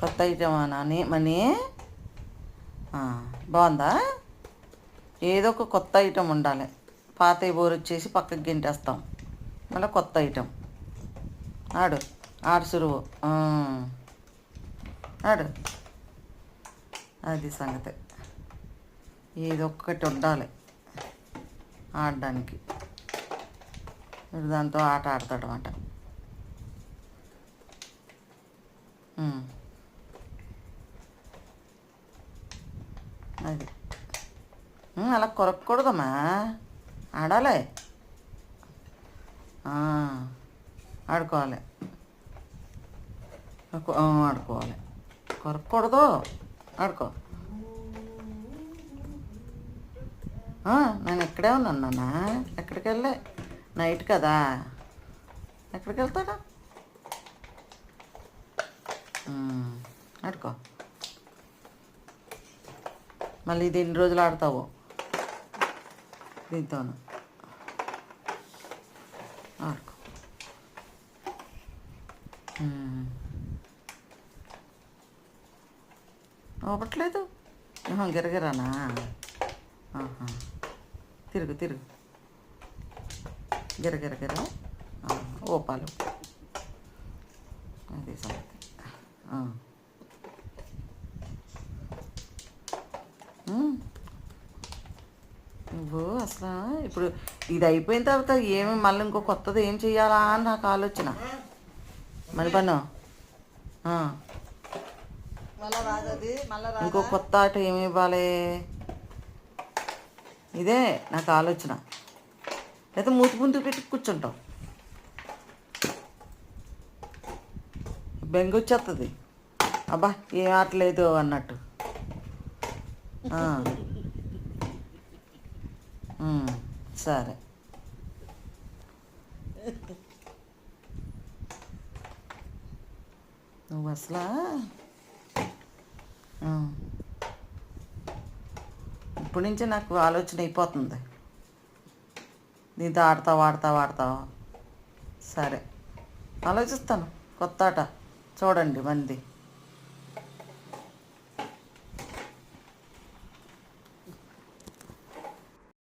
కొత్త ఐటమా నాని మనీ? బాగుందా? ఏదో ఒక కొత్త ఐటెం ఉండాలి. పాత బోరు వచ్చేసి పక్కకి గింటేస్తాం. మళ్ళీ కొత్త ఐటెం. ఆడు ఆడు సురువు ఆడు. అది సంగతి. ఏదో ఒక్కటి ఉండాలి ఆడడానికి. దాంతో ఆట ఆడతాడనమాట. అది అలా కొరకూడదమ్మా, ఆడాలి, ఆడుకోవాలి, ఆడుకోవాలి. కొరకూడదు, ఆడుకో. నేను ఇక్కడే ఉన్నాను నాన్న. ఎక్కడికి వెళ్ళే? నైట్ కదా, ఎక్కడికి వెళ్తాడా? ఆడుకో. మళ్ళీ ఇది ఎన్ని రోజులు ఆడతావు దీంతోను? ఆడుకో. అవ్వట్లేదు. గిరగిరానా? తిరుగు తిరుగు, గిరగిరగిర ఓపాలు. అది సంగతి. నువ్వు అసలు ఇప్పుడు ఇది అయిపోయిన తర్వాత ఏమి మళ్ళీ ఇంకో కొత్తది ఏం చెయ్యాలా అని నాకు ఆలోచన. మరి పన్ను ఇంకో కొత్త ఆట ఏమి ఇవ్వాలి? ఇదే నాకు ఆలోచన. లేదా మూతి ముందు పెట్టి కూర్చుంటాం, బెంగొచ్చేస్తుంది. అబ్బా ఏం ఆటలేదు అన్నట్టు. సరే. నువ్వు అసలు ఇప్పటి నుంచే నాకు ఆలోచన అయిపోతుంది. దీంతో ఆడతావా? సరే, ఆలోచిస్తాను. కొత్త ఆట చూడండి మంది.